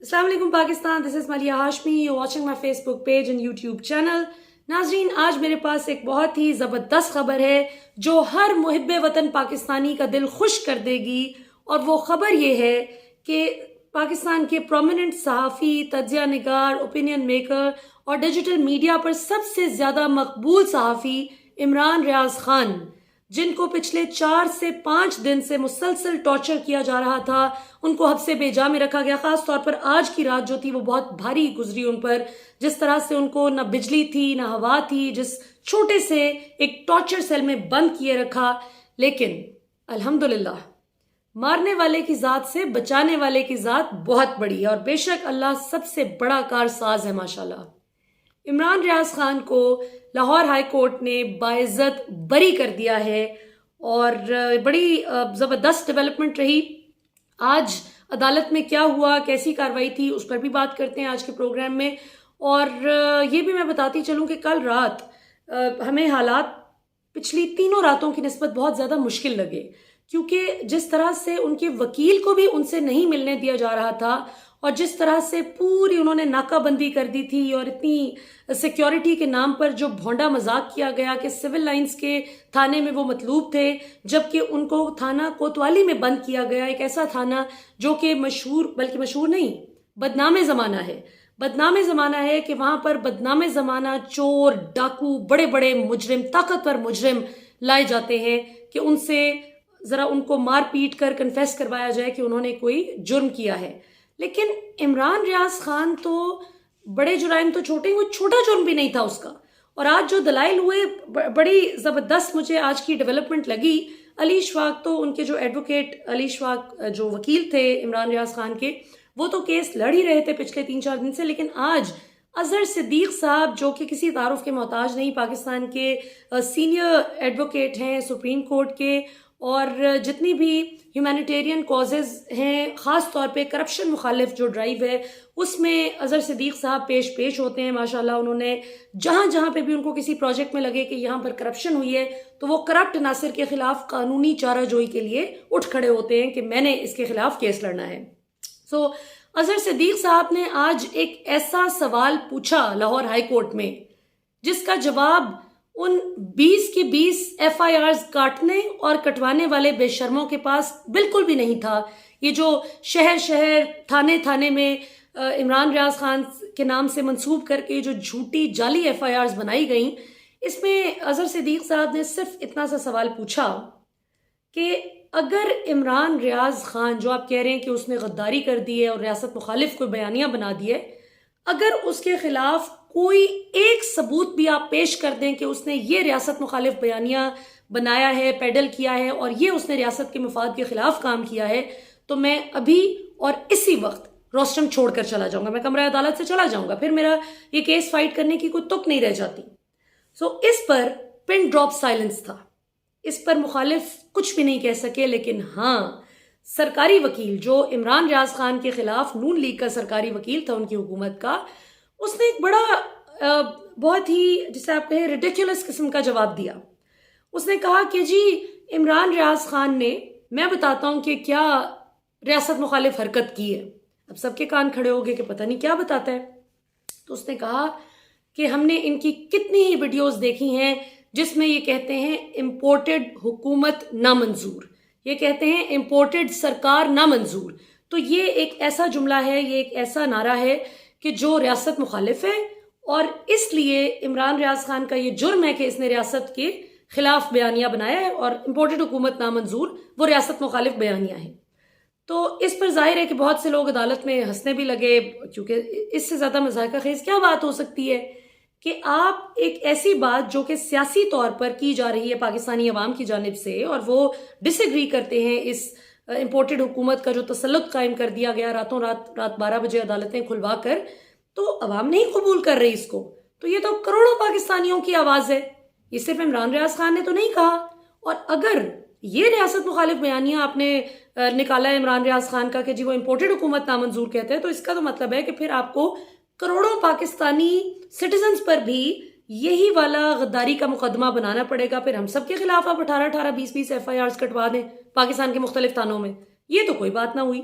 السلام علیکم Pakistan, this is Maliha Hashmi, you watching my Facebook page and YouTube channel. ناظرین، آج میرے پاس ایک بہت ہی زبردست خبر ہے جو ہر محب وطن پاکستانی کا دل خوش کر دے گی، اور وہ خبر یہ ہے کہ پاکستان کے پرومیننٹ صحافی، تجزیہ نگار، اوپینین میکر اور ڈیجیٹل میڈیا پر سب سے زیادہ مقبول صحافی عمران ریاض خان، جن کو پچھلے 4 سے 5 دن سے مسلسل ٹارچر کیا جا رہا تھا، ان کو حبس بے جا میں رکھا گیا۔ خاص طور پر آج کی رات جو تھی وہ بہت بھاری گزری ان پر، جس طرح سے ان کو نہ بجلی تھی نہ ہوا تھی، جس چھوٹے سے ایک ٹارچر سیل میں بند کیے رکھا۔ لیکن الحمدللہ مارنے والے کی ذات سے بچانے والے کی ذات بہت بڑی ہے، اور بے شک اللہ سب سے بڑا کارساز ہے ماشاءاللہ۔ عمران ریاض خان کو لاہور ہائی کورٹ نے باعزت بری کر دیا ہے، اور بڑی زبردست ڈیولپمنٹ رہی۔ آج عدالت میں کیا ہوا، کیسی کارروائی تھی، اس پر بھی بات کرتے ہیں آج کے پروگرام میں۔ اور یہ بھی میں بتاتی چلوں کہ کل رات ہمیں حالات پچھلی 3 راتوں کی نسبت بہت زیادہ مشکل لگے، کیونکہ جس طرح سے ان کے وکیل کو بھی ان سے نہیں ملنے دیا جا رہا تھا، اور جس طرح سے پوری انہوں نے ناکہ بندی کر دی تھی، اور اتنی سیکیورٹی کے نام پر جو بھونڈا مذاق کیا گیا کہ سول لائنز کے تھانے میں وہ مطلوب تھے، جبکہ ان کو تھانہ کوتوالی میں بند کیا گیا، ایک ایسا تھانہ جو کہ مشہور، بلکہ مشہور نہیں، بدنام زمانہ ہے۔ بدنام زمانہ ہے کہ وہاں پر بدنام زمانہ چور، ڈاکو، بڑے بڑے مجرم، طاقتور مجرم لائے جاتے ہیں کہ ان سے ذرا ان کو مار پیٹ کر کنفیس کروایا جائے کہ انہوں نے کوئی جرم کیا ہے۔ لیکن عمران ریاض خان تو بڑے جرائم تو چھوٹے، وہ چھوٹا جرم بھی نہیں تھا اس کا۔ اور آج جو دلائل ہوئے، بڑی زبردست مجھے آج کی ڈیولپمنٹ لگی۔ علی اشفاق تو ان کے جو ایڈوکیٹ، علی اشفاق جو وکیل تھے عمران ریاض خان کے، وہ تو کیس لڑ ہی رہے تھے پچھلے 3-4 دن سے، لیکن آج اظہر صدیق صاحب جو کہ کسی تعارف کے محتاج نہیں، پاکستان کے سینئر ایڈوکیٹ ہیں سپریم کورٹ کے، اور جتنی بھی ہیومینیٹیرین کازز ہیں، خاص طور پہ کرپشن مخالف جو ڈرائیو ہے، اس میں اظہر صدیق صاحب پیش ہوتے ہیں ماشاءاللہ۔ انہوں نے جہاں پہ بھی ان کو کسی پروجیکٹ میں لگے کہ یہاں پر کرپشن ہوئی ہے، تو وہ کرپٹ عناصر کے خلاف قانونی چارہ جوئی کے لیے اٹھ کھڑے ہوتے ہیں کہ میں نے اس کے خلاف کیس لڑنا ہے۔ اظہر صدیق صاحب نے آج ایک ایسا سوال پوچھا لاہور ہائی کورٹ میں، جس کا جواب ان 20 کی 20 FIRs کاٹنے اور کٹوانے والے بے شرموں کے پاس بالکل بھی نہیں تھا۔ یہ جو شہر تھانے میں عمران ریاض خان کے نام سے منسوب کر کے جو جھوٹی جعلی FIRs بنائی گئیں، اس میں اظہر صدیق صاحب نے صرف اتنا سا سوال پوچھا کہ اگر عمران ریاض خان، جو آپ کہہ رہے ہیں کہ اس نے غداری کر دی ہے اور ریاست مخالف کو بیانیہ بنا دیے، اگر اس کے خلاف کوئی ایک ثبوت بھی آپ پیش کر دیں کہ اس نے یہ ریاست مخالف بیانیہ بنایا ہے، پیڈل کیا ہے، اور یہ اس نے ریاست کے مفاد کے خلاف کام کیا ہے، تو میں ابھی اور اسی وقت روسٹم چھوڑ کر چلا جاؤں گا، میں کمرہ عدالت سے چلا جاؤں گا، پھر میرا یہ کیس فائٹ کرنے کی کوئی تک نہیں رہ جاتی۔ اس پر پن ڈراپ سائلنس تھا، اس پر مخالف کچھ بھی نہیں کہہ سکے۔ لیکن ہاں، سرکاری وکیل جو عمران ریاض خان کے خلاف نون لیگ کا سرکاری وکیل تھا ان کی حکومت کا، اس نے ایک بڑا بہت ہی، جسے آپ کہیں، ریڈیکولس قسم کا جواب دیا۔ اس نے کہا کہ جی عمران ریاض خان نے، میں بتاتا ہوں کہ کیا ریاست مخالف حرکت کی ہے۔ اب سب کے کان کھڑے ہو گئے کہ پتہ نہیں کیا بتاتا ہے۔ تو اس نے کہا کہ ہم نے ان کی کتنی ہی ویڈیوز دیکھی ہیں جس میں یہ کہتے ہیں امپورٹڈ حکومت نامنظور، یہ کہتے ہیں امپورٹڈ سرکار نامنظور۔ تو یہ ایک ایسا جملہ ہے، یہ ایک ایسا نعرہ ہے کہ جو ریاست مخالف ہے، اور اس لیے عمران ریاض خان کا یہ جرم ہے کہ اس نے ریاست کے خلاف بیانیہ بنایا ہے، اور امپورٹڈ حکومت نامنظور وہ ریاست مخالف بیانیہ ہے۔ تو اس پر ظاہر ہے کہ بہت سے لوگ عدالت میں ہنسنے بھی لگے، کیونکہ اس سے زیادہ مضحکہ خیز کیا بات ہو سکتی ہے کہ آپ ایک ایسی بات جو کہ سیاسی طور پر کی جا رہی ہے پاکستانی عوام کی جانب سے، اور وہ ڈس ایگری کرتے ہیں اس امپورٹڈ حکومت کا جو تسلط قائم کر دیا گیا راتوں رات 12 بجے عدالتیں کھلوا کر، تو عوام نہیں قبول کر رہی اس کو۔ تو یہ تو کروڑوں پاکستانیوں کی آواز ہے، یہ صرف عمران ریاض خان نے تو نہیں کہا۔ اور اگر یہ ریاست مخالف بیانیہ آپ نے نکالا ہے عمران ریاض خان کا کہ جی وہ امپورٹڈ حکومت نامنظور کہتے ہیں، تو اس کا تو مطلب ہے کہ پھر آپ کو کروڑوں پاکستانی سٹیزنز پر بھی یہی والا غداری کا مقدمہ بنانا پڑے گا۔ پھر ہم سب کے خلاف آپ 18 20 FIRs کٹوا دیں پاکستان کے مختلف تھانوں میں، یہ تو کوئی بات نہ ہوئی۔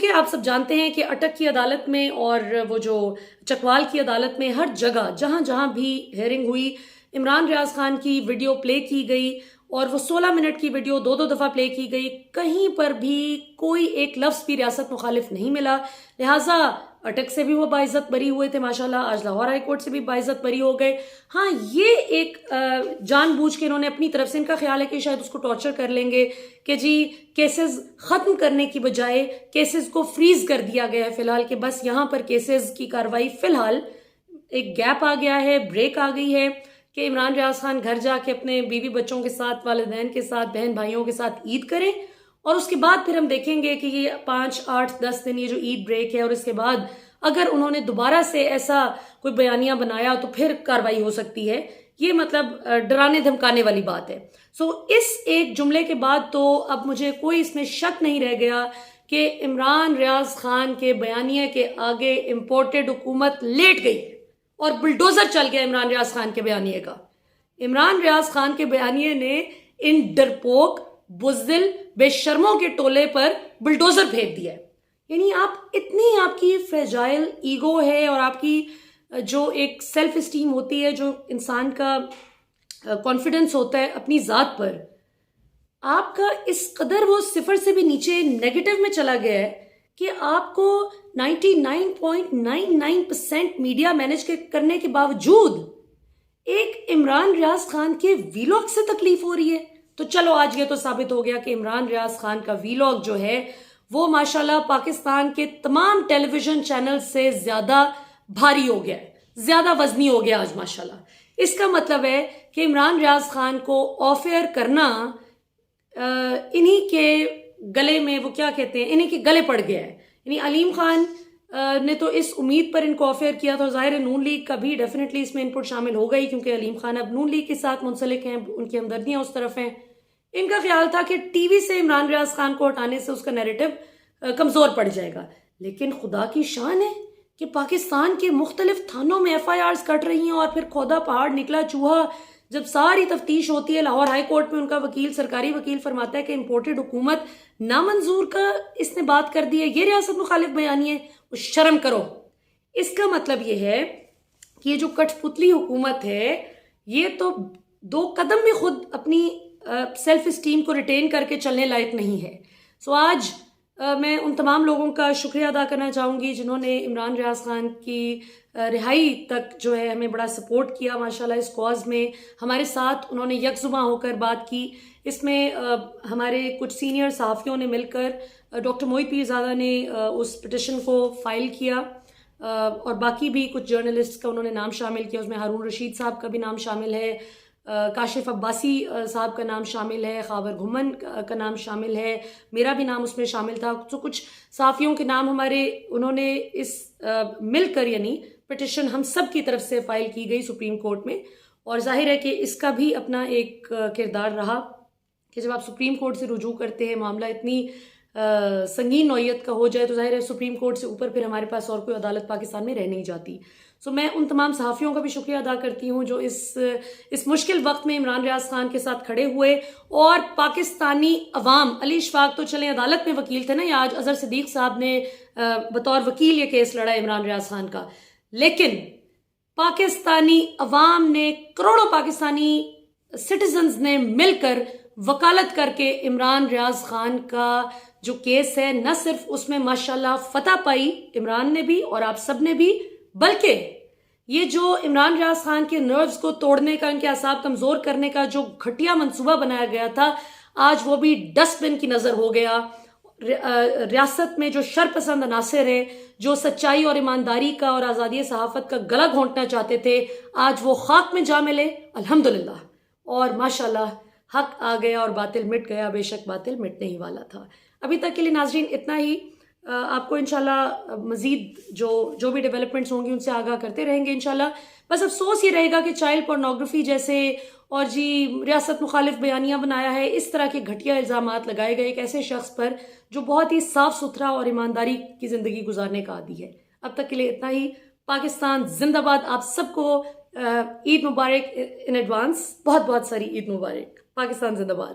دیکھیں آپ سب جانتے ہیں کہ اٹک کی عدالت میں اور وہ جو چکوال کی عدالت میں ہر جگہ جہاں جہاں بھی ہیئرنگ ہوئی عمران ریاض خان کی ویڈیو پلے کی گئی اور وہ 16 منٹ کی ویڈیو دو دفعہ پلے کی گئی. کہیں پر بھی کوئی ایک لفظ بھی ریاست مخالف نہیں ملا. لہٰذا اٹک سے بھی وہ باعزت بری ہوئے تھے ماشاءاللہ, آج لاہور ہائی کورٹ سے بھی باعزت بری ہو گئے. ہاں یہ ایک جان بوجھ کے انہوں نے اپنی طرف سے, ان کا خیال ہے کہ شاید اس کو ٹارچر کر لیں گے کہ جی کیسز ختم کرنے کی بجائے کیسز کو فریز کر دیا گیا ہے فی الحال, کہ بس یہاں پر کیسز کی کاروائی فی الحال ایک گیپ آ گیا ہے, بریک آ گئی ہے کہ عمران ریاض خان گھر جا کے اپنے بیوی بچوں کے ساتھ, والدین کے ساتھ, بہن بھائیوں کے ساتھ عید کریں اور اس کے بعد پھر ہم دیکھیں گے کہ یہ 5, 8, 10 دن یہ جو عید بریک ہے اور اس کے بعد اگر انہوں نے دوبارہ سے ایسا کوئی بیانیہ بنایا تو پھر کاروائی ہو سکتی ہے. یہ مطلب ڈرانے دھمکانے والی بات ہے. سو اس ایک جملے کے بعد تو اب مجھے کوئی اس میں شک نہیں رہ گیا کہ عمران ریاض خان کے بیانیے کے آگے امپورٹڈ حکومت لیٹ گئی اور بلڈوزر چل گیا عمران ریاض خان کے بیانیے کا. عمران ریاض خان کے بیانیے نے ان ڈرپوک, بزدل, بے شرموں کے ٹولے پر بلڈوزر پھینک دیا ہے. یعنی آپ کی فریجائل ایگو ہے اور آپ کی جو ایک سیلف اسٹیم ہوتی ہے, جو انسان کا کانفیڈنس ہوتا ہے اپنی ذات پر, آپ کا اس قدر وہ صفر سے بھی نیچے نیگیٹو میں چلا گیا ہے کہ آپ کو 99.99% میڈیا مینج کرنے کے باوجود ایک عمران ریاض خان کے ویلاگ سے تکلیف ہو رہی ہے. تو چلو آج یہ تو ثابت ہو گیا کہ عمران ریاض خان کا ویلاگ جو ہے وہ ماشاءاللہ پاکستان کے تمام ٹیلی ویژن چینل سے زیادہ بھاری ہو گیا ہے, زیادہ وزنی ہو گیا آج ماشاءاللہ. اس کا مطلب ہے کہ عمران ریاض خان کو آف ایئر کرنا انہی کے گلے میں, وہ کیا کہتے ہیں, انہی کے گلے پڑ گیا ہے. یعنی علیم خان نے تو اس امید پر ان کو آف ایئر کیا تھا, ظاہر ہے نون لیگ کا بھی ڈیفینیٹلی اس میں انپٹ شامل ہو گئی کیونکہ علیم خان اب نون لیگ کے ساتھ منسلک ہیں, ان کی ہمدردیاں اس طرف ہیں. ان کا خیال تھا کہ ٹی وی سے عمران ریاض خان کو ہٹانے سے اس کا نیریٹو کمزور پڑ جائے گا. لیکن خدا کی شان ہے کہ پاکستان کے مختلف تھانوں میں FIRs کٹ رہی ہیں اور پھر کھودا پہاڑ نکلا چوہا. جب ساری تفتیش ہوتی ہے لاہور ہائی کورٹ میں, ان کا وکیل, سرکاری وکیل فرماتا ہے کہ امپورٹڈ حکومت نامنظور کا اس نے بات کر دی ہے, یہ ریاست مخالف بیانیے, شرم کرو. اس کا مطلب یہ ہے کہ یہ جو کٹ پتلی حکومت ہے یہ تو 2 قدم بھی خود اپنی سیلف اسٹیم کو ریٹین کر کے چلنے لائق نہیں ہے. سو آج میں ان تمام لوگوں کا شکریہ ادا کرنا چاہوں گی جنہوں نے عمران ریاض خان کی رہائی تک جو ہے ہمیں بڑا سپورٹ کیا ماشاءاللہ. اس کاز میں ہمارے ساتھ انہوں نے یکجہاں ہو کر بات کی. اس میں ہمارے کچھ سینئر صحافیوں نے مل کر, ڈاکٹر موئی پیرزادہ نے اس پٹیشن کو فائل کیا اور باقی بھی کچھ جرنلسٹ کا انہوں نے نام شامل کیا. اس میں ہارون رشید صاحب کا بھی نام شامل ہے, کاشف عباسی صاحب کا نام شامل ہے, خاور گھمن کا نام شامل ہے, میرا بھی نام اس میں شامل تھا. تو کچھ صحافیوں کے نام ہمارے انہوں نے اس مل کر یعنی پٹیشن ہم سب کی طرف سے فائل کی گئی سپریم کورٹ میں. اور ظاہر ہے کہ اس کا بھی اپنا ایک کردار رہا کہ جب آپ سپریم کورٹ سے رجوع کرتے ہیں, معاملہ اتنی سنگین نوعیت کا ہو جائے تو ظاہر ہے سپریم کورٹ سے اوپر پھر ہمارے پاس اور کوئی عدالت پاکستان میں رہ نہیں جاتی. سو میں ان تمام صحافیوں کا بھی شکریہ ادا کرتی ہوں جو اس مشکل وقت میں عمران ریاض خان کے ساتھ کھڑے ہوئے. اور پاکستانی عوام, علی اشفاق تو چلیں عدالت میں وکیل تھے نا, یا آج اظہر صدیق صاحب نے بطور وکیل یہ کیس لڑا ہے عمران ریاض خان کا, لیکن پاکستانی عوام نے, کروڑوں پاکستانی سٹیزنز نے مل کر وکالت کر کے عمران ریاض خان کا جو کیس ہے نہ صرف اس میں ماشاءاللہ فتح پائی عمران نے بھی اور آپ سب نے بھی, بلکہ یہ جو عمران ریاض خان کے نروز کو توڑنے کا, ان کے اعصاب کمزور کرنے کا جو گھٹیا منصوبہ بنایا گیا تھا, آج وہ بھی ڈسٹ بن کی نظر ہو گیا. ریاست میں جو شرپسند عناصر ہیں, جو سچائی اور ایمانداری کا اور آزادی صحافت کا گلا گھونٹنا چاہتے تھے, آج وہ خاک میں جا ملے الحمدللہ. اور ماشاءاللہ حق آ گیا اور باطل مٹ گیا, بے شک باطل مٹنے ہی والا تھا. ابھی تک کے لیے ناظرین اتنا ہی. آپ کو انشاءاللہ مزید جو بھی ڈیولپمنٹس ہوں گی ان سے آگاہ کرتے رہیں گے انشاءاللہ. بس افسوس یہ رہے گا کہ چائلڈ پورنوگرافی جیسے اور جی ریاست مخالف بیانیہ بنایا ہے, اس طرح کے گھٹیا الزامات لگائے گئے ایک ایسے شخص پر جو بہت ہی صاف ستھرا اور ایمانداری کی زندگی گزارنے کا عادی ہے. اب تک کے لیے اتنا ہی. پاکستان زندہ باد. آپ سب کو عید مبارک ان ایڈوانس, بہت بہت ساری عید مبارک. پاکستان زندہ باد.